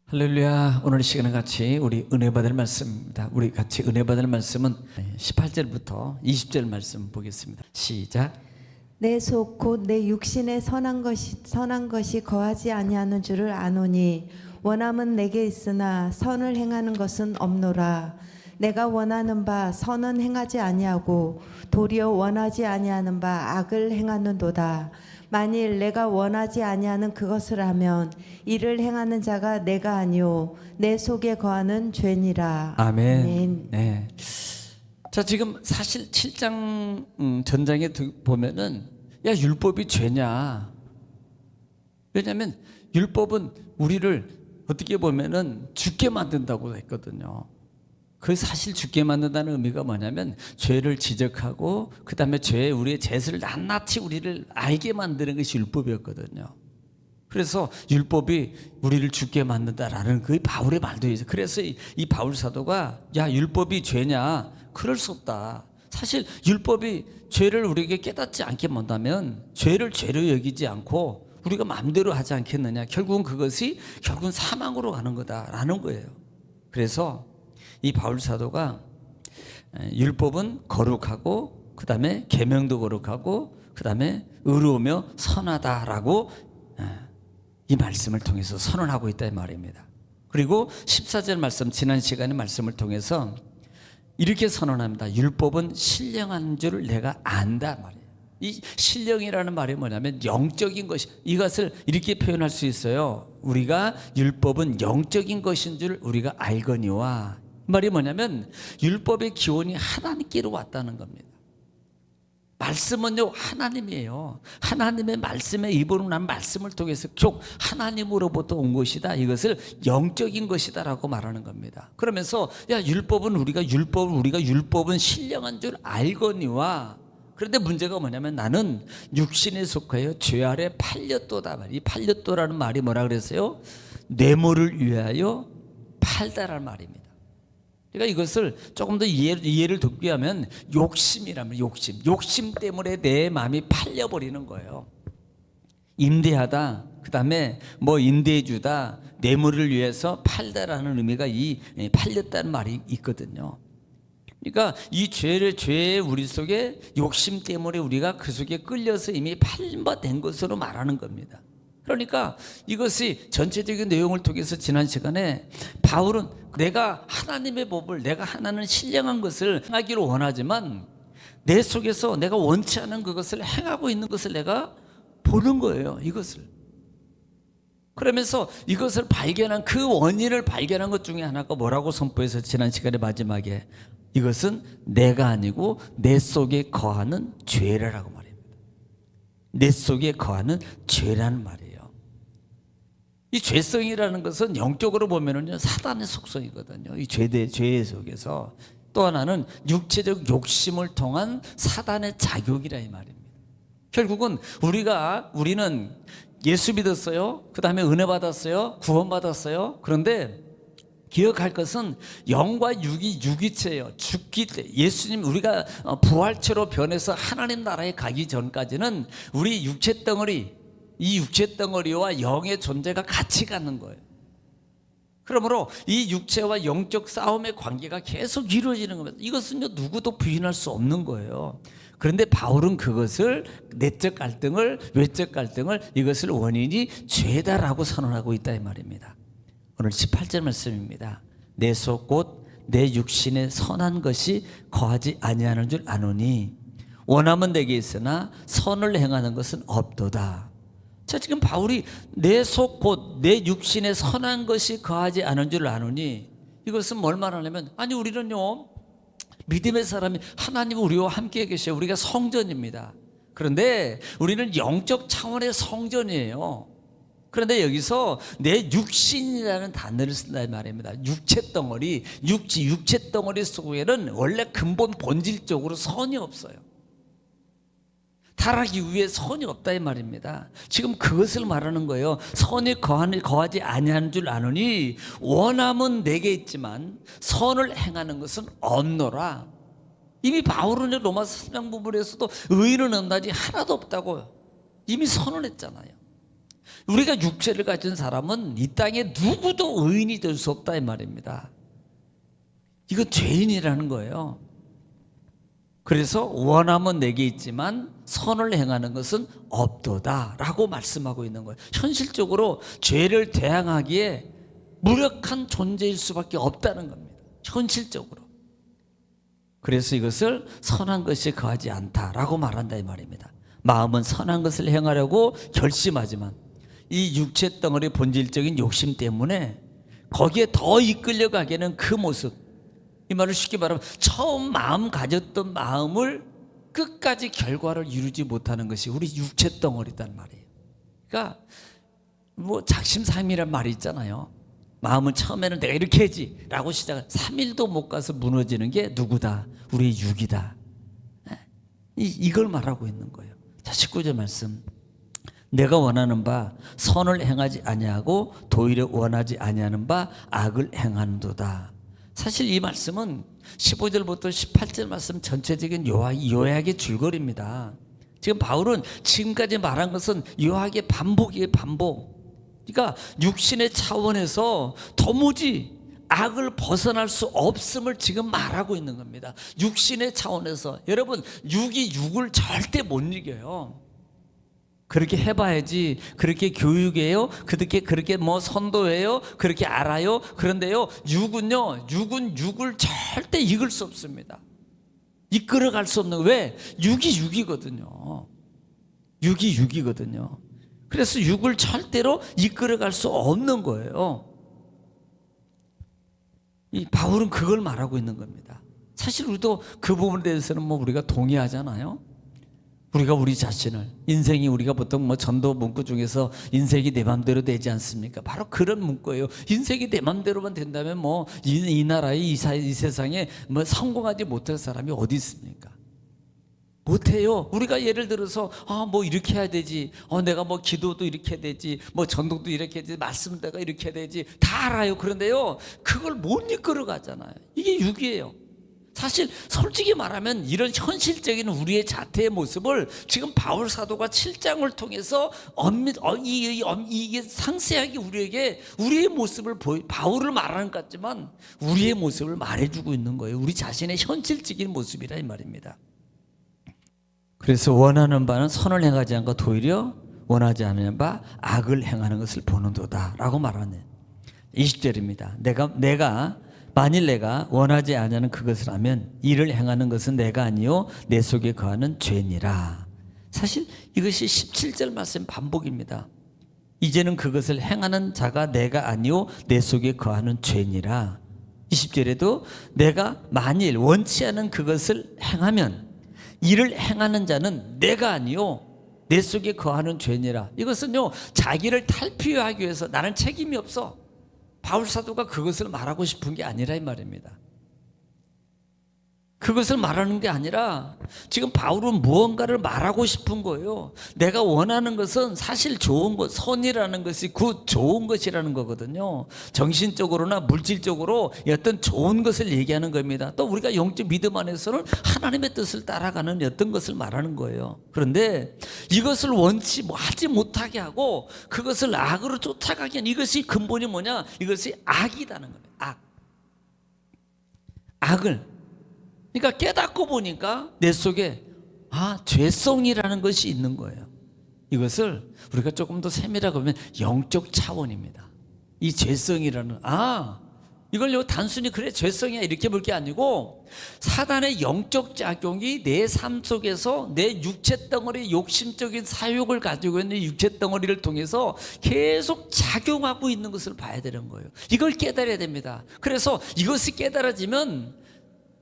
할렐루야. 오늘 이 시간에 같이 우리 은혜 받을 말씀입니다. 우리 같이 은혜 받을 말씀은 18절부터 20절 말씀 보겠습니다. 시작. 내 속 곧 내 육신에 선한 것이 거하지 아니하는 줄을 아노니 원함은 내게 있으나 선을 행하는 것은 없노라. 내가 원하는 바 선은 행하지 아니하고 도리어 원하지 아니하는 바 악을 행하는도다. 만일 내가 원하지 아니하는 그것을 하면 이를 행하는 자가 내가 아니요 내 속에 거하는 죄니라. 아멘. 아멘. 네. 자, 지금 사실 7장 전장에 보면은 야, 율법이 죄냐? 왜냐하면 율법은 우리를 어떻게 보면은 죽게 만든다고 했거든요. 그 사실 죽게 만든다는 의미가 뭐냐면 죄를 지적하고 그 다음에 우리의 죄를 낱낱이 우리를 알게 만드는 것이 율법이었거든요. 그래서 율법이 우리를 죽게 만든다라는 그 바울의 말도 있어요. 그래서 이 바울 사도가 야, 율법이 죄냐? 그럴 수 없다. 사실 율법이 죄를 우리에게 깨닫지 않게 만다면 죄를 죄로 여기지 않고 우리가 마음대로 하지 않겠느냐. 결국은 사망으로 가는 거다라는 거예요. 그래서 이 바울 사도가 율법은 거룩하고 그 다음에 계명도 거룩하고 그 다음에 의로우며 선하다라고 이 말씀을 통해서 선언하고 있다 이 말입니다. 그리고 14절 말씀, 지난 시간의 말씀을 통해서 이렇게 선언합니다. 율법은 신령한 줄 내가 안다 말이에요. 이 신령이라는 말이 뭐냐면 영적인 것이, 이것을 이렇게 표현할 수 있어요. 우리가 율법은 영적인 것인 줄 우리가 알거니와, 말이 뭐냐면 율법의 기원이 하나님께로 왔다는 겁니다. 말씀은요 하나님이에요. 하나님의 말씀에 입으로 난 말씀을 통해서 쭉 하나님으로부터 온 것이다. 이것을 영적인 것이다라고 말하는 겁니다. 그러면서 야, 우리가 율법은 신령한 줄 알거니와, 그런데 문제가 뭐냐면 나는 육신에 속하여 죄 아래 팔렸도다. 이 팔렸도라는 말이 뭐라 그랬어요? 뇌물을 위하여 팔다라는 말입니다. 그러니까 이것을 조금 더 이해를 돕기 위하면 욕심이라면 욕심 때문에 내 마음이 팔려버리는 거예요. 임대하다, 그 다음에 임대해주다, 뇌물을 위해서 팔다라는 의미가 이 팔렸다는 말이 있거든요. 그러니까 이 죄의 우리 속에 욕심 때문에 우리가 그 속에 끌려서 이미 팔림받은 것으로 말하는 겁니다. 그러니까 이것이 전체적인 내용을 통해서 지난 시간에 바울은 내가 하나님의 법을, 내가 하나는 신령한 것을 행하기를 원하지만 내 속에서 내가 원치 않은 그것을 행하고 있는 것을 내가 보는 거예요. 이것을. 그러면서 이것을 그 원인을 발견한 것 중에 하나가 뭐라고 선포해서 지난 시간에 마지막에 이것은 내가 아니고 내 속에 거하는 죄라고 말입니다. 내 속에 거하는 죄라는 말이에요. 이 죄성이라는 것은 영적으로 보면은요 사단의 속성이거든요. 이 죄의 속에서 또 하나는 육체적 욕심을 통한 사단의 자격이라 이 말입니다. 결국은 우리는 예수 믿었어요. 그 다음에 은혜 받았어요. 구원 받았어요. 그런데 기억할 것은 영과 육이 유기체예요. 죽기 때 예수님, 우리가 부활체로 변해서 하나님 나라에 가기 전까지는 우리 이 육체 덩어리와 영의 존재가 같이 가는 거예요. 그러므로 이 육체와 영적 싸움의 관계가 계속 이루어지는 겁니다. 이것은요 누구도 부인할 수 없는 거예요. 그런데 바울은 그것을 내적 갈등을, 외적 갈등을, 이것을 원인이 죄다라고 선언하고 있다 이 말입니다. 오늘 18절 말씀입니다. 내 속 곧 내 육신에 선한 것이 거하지 아니하는 줄 아노니 원함은 내게 있으나 선을 행하는 것은 없도다. 자, 지금 바울이 내 속 곧 내 육신에 선한 것이 거하지 않은 줄 아노니, 이것은 뭘 말하냐면, 아니 우리는요 믿음의 사람이 하나님 우리와 함께 계셔요. 우리가 성전입니다. 그런데 우리는 영적 차원의 성전이에요. 그런데 여기서 내 육신이라는 단어를 쓴다 말입니다. 육체 덩어리 속에는 원래 근본 본질적으로 선이 없어요. 타락이 위에 선이 없다 이 말입니다. 지금 그것을 말하는 거예요. 선이 거하지 아니하는 줄 아노니 원함은 내게 있지만 선을 행하는 것은 없노라. 이미 바울은 로마서 3장 부분에서도 의인은 없나니 하나도 없다고 이미 선언했잖아요. 우리가 육체를 가진 사람은 이 땅에 누구도 의인이 될 수 없다 이 말입니다. 이건 죄인이라는 거예요. 그래서 원함은 내게 있지만 선을 행하는 것은 없도다 라고 말씀하고 있는 거예요. 현실적으로 죄를 대항하기에 무력한 존재일 수밖에 없다는 겁니다. 현실적으로. 그래서 이것을 선한 것이 거하지 않다라고 말한다 이 말입니다. 마음은 선한 것을 행하려고 결심하지만 이 육체 덩어리 본질적인 욕심 때문에 거기에 더 이끌려가기에는 그 모습, 이 말을 쉽게 말하면 처음 마음 가졌던 마음을 끝까지 결과를 이루지 못하는 것이 우리 육체 덩어리단 말이에요. 그러니까 뭐 작심삼일이란 말이 있잖아요. 마음은 처음에는 내가 이렇게 해야지 라고 시작을 3일도 못 가서 무너지는 게 누구다? 우리의 육이다. 이걸 말하고 있는 거예요. 자, 19절 말씀. 내가 원하는 바 선을 행하지 아니하고 도리어 원하지 아니하는 바 악을 행하는도다. 사실 이 말씀은 15절부터 18절 말씀 전체적인 요약의 줄거리입니다. 지금 바울은 지금까지 말한 것은 요약의 반복이에요. 반복. 그러니까 육신의 차원에서 도무지 악을 벗어날 수 없음을 지금 말하고 있는 겁니다. 육신의 차원에서. 여러분, 육이 육을 절대 못 이겨요. 그렇게 해봐야지, 그렇게 교육해요, 그렇게 뭐 선도해요, 그렇게 알아요. 그런데요, 육은 육을 절대 이길 수 없습니다. 이끌어갈 수 없는, 왜? 육이 육이거든요. 육이 육이거든요. 그래서 육을 절대로 이끌어갈 수 없는 거예요. 이 바울은 그걸 말하고 있는 겁니다. 사실 우리도 그 부분에 대해서는 뭐 우리가 동의하잖아요. 우리가 우리 자신을, 인생이 우리가 보통 뭐 전도 문구 중에서 인생이 내 맘대로 되지 않습니까? 바로 그런 문구예요. 인생이 내 맘대로만 된다면 뭐 이 나라에 이 세상에 뭐 성공하지 못할 사람이 어디 있습니까? 못해요. 우리가 예를 들어서 뭐 이렇게 해야 되지, 내가 뭐 기도도 이렇게 해야 되지, 뭐 전도도 이렇게 해야 되지, 말씀 내가 이렇게 해야 되지, 다 알아요. 그런데요, 그걸 못 이끌어 가잖아요. 이게 육이에요. 사실 솔직히 말하면 이런 현실적인 우리의 자태의 모습을 지금 바울 사도가 7장을 통해서 이게 상세하게 우리에게 우리의 모습을 바울을 말하는 것 같지만 우리의 모습을 말해주고 있는 거예요. 우리 자신의 현실적인 모습이라 이 말입니다. 그래서 원하는 바는 선을 행하지 않고 도리어 원하지 않는 바 악을 행하는 것을 보는도다 라고 말하네. 20절입니다. 만일 내가 원하지 아니하는 그것을 하면 이를 행하는 것은 내가 아니요 내 속에 거하는 죄니라. 사실 이것이 17절 말씀 반복입니다. 이제는 그것을 행하는 자가 내가 아니요 내 속에 거하는 죄니라. 20절에도 내가 만일 원치 않은 그것을 행하면 이를 행하는 자는 내가 아니요 내 속에 거하는 죄니라. 이것은요, 자기를 탈피하기 위해서 나는 책임이 없어, 바울 사도가 그것을 말하고 싶은 게 아니라 이 말입니다. 그것을 말하는 게 아니라 지금 바울은 무언가를 말하고 싶은 거예요. 내가 원하는 것은 사실 좋은 것, 선이라는 것이 좋은 것이라는 거거든요. 정신적으로나 물질적으로 어떤 좋은 것을 얘기하는 겁니다. 또 우리가 영적 믿음 안에서는 하나님의 뜻을 따라가는 어떤 것을 말하는 거예요. 그런데 이것을 하지 못하게 하고 그것을 악으로 쫓아가게 하는, 이것이 근본이 뭐냐? 이것이 악이라는 거예요. 악을. 그러니까 깨닫고 보니까 내 속에 죄성이라는 것이 있는 거예요. 이것을 우리가 조금 더 세밀하게 보면 영적 차원입니다. 이 죄성이라는, 이걸 단순히 그래 죄성이야 이렇게 볼 게 아니고 사단의 영적 작용이 내 삶 속에서 내 육체 덩어리, 욕심적인 사욕을 가지고 있는 육체 덩어리를 통해서 계속 작용하고 있는 것을 봐야 되는 거예요. 이걸 깨달아야 됩니다. 그래서 이것이 깨달아지면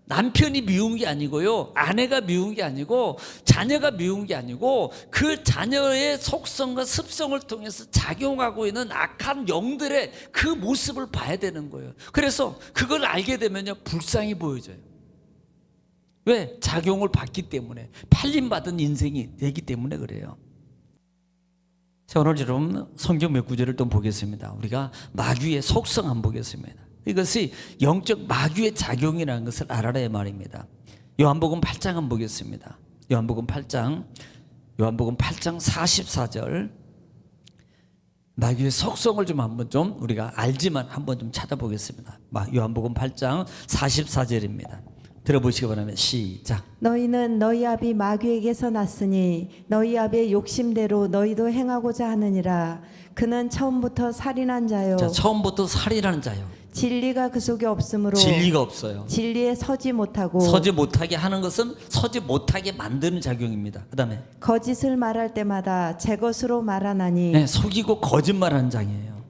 남편이 미운 게 아니고요, 아내가 미운 게 아니고, 자녀가 미운 게 아니고, 그 자녀의 속성과 습성을 통해서 작용하고 있는 악한 영들의 그 모습을 봐야 되는 거예요. 그래서 그걸 알게 되면요, 불쌍히 보여져요. 왜? 작용을 받기 때문에, 팔림받은 인생이 되기 때문에 그래요. 자, 오늘 여러분 성경 몇 구절을 또 보겠습니다. 우리가 마귀의 속성 한번 보겠습니다. 이것이 영적 마귀의 작용이라는 것을 알아야 말입니다. 요한복음 8장 한번 보겠습니다. 요한복음 8장 44절. 마귀의 속성을 좀 한번 좀 우리가 알지만 한번 좀 찾아보겠습니다. 요한복음 8장 44절입니다. 들어보시기 바랍니다. 시작. 너희는 너희 아비 마귀에게서 났으니 너희 아비의 욕심대로 너희도 행하고자 하느니라. 그는 처음부터 살인한 자요 자, 처음부터 살인하는 자요. 진리가 그 속에 없으므로 진리가 없어요. 진리에 서지 못하고 서지 못하게 하는 것은 서지 못하게 만드는 작용입니다. 그다음에 거짓을 말할 때마다 제 것으로 말하나니 네, 속이고 거짓말하는 장이에요.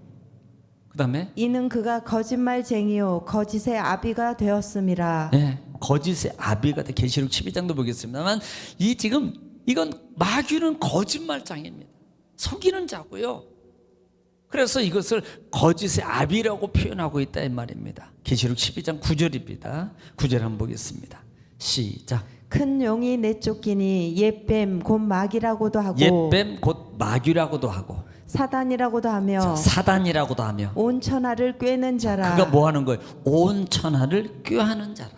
그다음에 이는 그가 거짓말쟁이요 거짓의 아비가 되었음이라. 네, 거짓의 아비가 돼. 계시록 12장도 보겠습니다만 이건 마귀는 거짓말장입니다. 속이는 자고요. 그래서 이것을 거짓의 아비라고 표현하고 있다 이 말입니다. 계시록 12장 9절입니다. 9절 한번 보겠습니다. 시작. 큰 용이 내쫓기니 옛뱀 곧 마귀라고도 하고 옛뱀 곧 마귀라고도 하고 사단이라고도 하며 사단이라고도 하며 온 천하를 꿰는 자라. 그가 뭐 하는 거예요? 온 천하를 꾀하는 자라.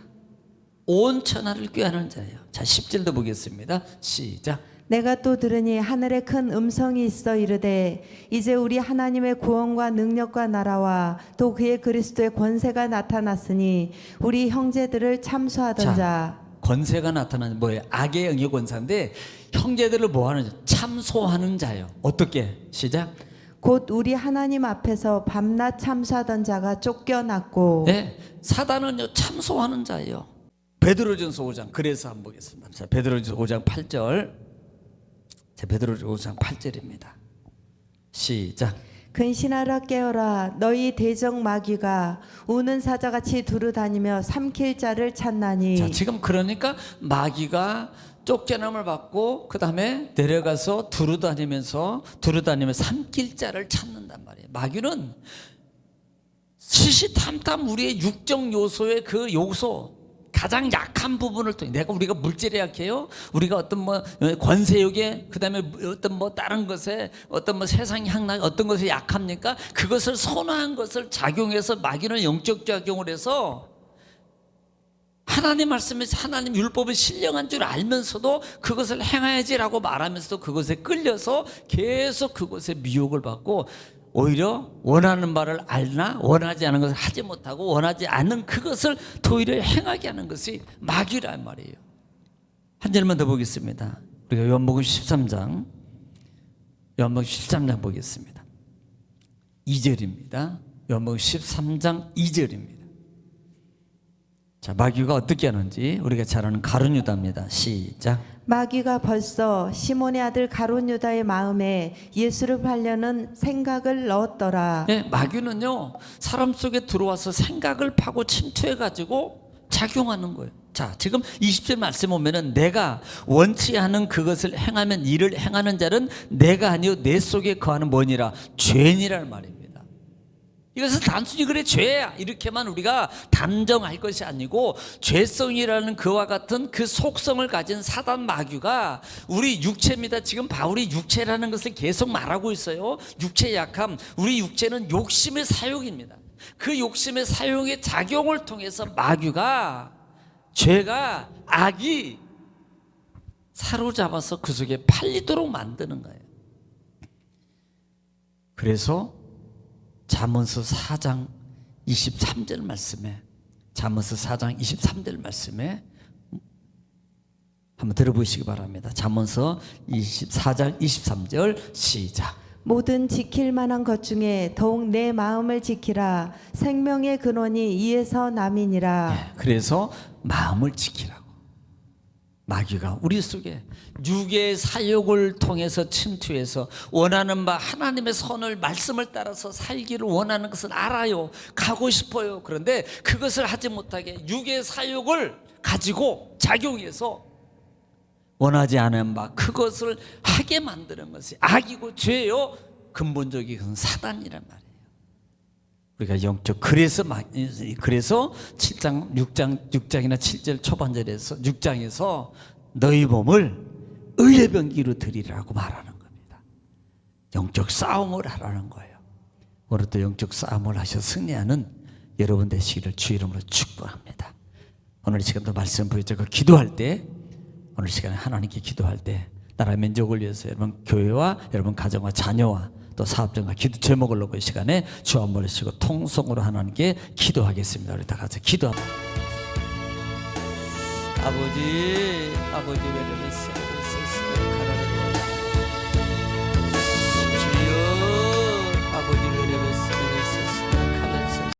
온 천하를 꾀하는 자예요. 자, 10절도 보겠습니다. 시작. 내가 또 들으니 하늘에 큰 음성이 있어 이르되 이제 우리 하나님의 구원과 능력과 나라와 또 그의 그리스도의 권세가 나타났으니 우리 형제들을 참소하던 자. 권세가 나타나는 뭐예요? 악의 영의 권세인데 형제들을 뭐 하는 자? 참소하는 자예요. 어떻게? 시작. 곧 우리 하나님 앞에서 밤낮 참소하던 자가 쫓겨났고. 네, 사단은요 참소하는 자예요. 베드로전서 5장 그래서 한번 보겠습니다. 자, 베드로전서 5장 8절. 자, 베드로전서 5장 8절입니다. 시작. 근신하라 깨어라 너희 대적 마귀가 우는 사자같이 두루다니며 삼킬 자를 찾나니. 자, 지금 그러니까 마귀가 쫓겨남을 받고 그 다음에 내려가서 두루다니면서 삼킬 자를 찾는단 말이에요. 마귀는 시시탐탐 우리의 육적 요소의 그 요소 가장 약한 부분을 통해 우리가 물질에 약해요. 우리가 어떤 뭐 권세욕에 그다음에 어떤 뭐 다른 것에 어떤 뭐 세상 향락 어떤 것에 약합니까? 그것을 선호한 것을 작용해서 마귀는 영적 작용을 해서 하나님 말씀에서 하나님 율법을 신령한 줄 알면서도 그것을 행해야지라고 말하면서도 그것에 끌려서 계속 그것에 미혹을 받고 오히려 원하는 바를 알나 원하지 않은 것을 하지 못하고 원하지 않는 그것을 도리어 행하게 하는 것이 마귀란 말이에요. 한 절만 더 보겠습니다. 우리가 요한복음 13장 보겠습니다. 2절입니다. 요한복음 13장 2절입니다. 자, 마귀가 어떻게 하는지 우리가 잘 아는 가룟 유다입니다. 시작. 마귀가 벌써 시몬의 아들 가룟 유다의 마음에 예수를 팔려는 생각을 넣었더라. 네, 마귀는요 사람 속에 들어와서 생각을 파고 침투해 가지고 작용하는 거예요. 자, 지금 20절 말씀 보면은 내가 원치 않은 그것을 행하면 이를 행하는 자는 내가 아니요 내 속에 거하는 뭐니라 죄니라는 말입니다. 이것은 단순히 그래 죄야 이렇게만 우리가 단정할 것이 아니고 죄성이라는 그와 같은 그 속성을 가진 사단 마귀가 우리 육체입니다. 지금 바울이 육체라는 것을 계속 말하고 있어요. 육체의 약함, 우리 육체는 욕심의 사용입니다. 그 욕심의 사용의 작용을 통해서 마귀가 죄가 악이 사로잡아서 그 속에 팔리도록 만드는 거예요. 그래서 잠언서 4장 23절 말씀에 잠언서 4장 23절 말씀에 한번 들어보시기 바랍니다. 잠언서 24장 23절 시작. 모든 지킬 만한 것 중에 더욱 내 마음을 지키라. 생명의 근원이 이에서 남이니라. 네, 그래서 마음을 지키라고. 마귀가 우리 속에 육의 사욕을 통해서 침투해서 원하는 바 하나님의 선을 말씀을 따라서 살기를 원하는 것을 알아요. 가고 싶어요. 그런데 그것을 하지 못하게 육의 사욕을 가지고 작용해서 원하지 않은 바 그것을 하게 만드는 것이 악이고 죄요. 근본적인 것은 사단이란 말이에요. 우리가 영적 그래서 7장 6장이나 7절 초반절에서 6장에서 너희 몸을 의의 병기로 드리라고 말하는 겁니다. 영적 싸움을 하라는 거예요. 오늘도 영적 싸움을 하셔 승리하는 여러분 되시기를 주 이름으로 축복합니다. 오늘 이 시간도 말씀 보여주고 기도할 때 오늘 시간에 하나님께 기도할 때 나라 민족을 위해서 여러분 교회와 여러분 가정과 자녀와 또 사업장과 기도 제목을 놓고 이 시간에 주 한 번을 쉬고 통성으로 하나님께 기도하겠습니다. 우리 다 같이 기도합니다. 아버지 왜 이러셨어요?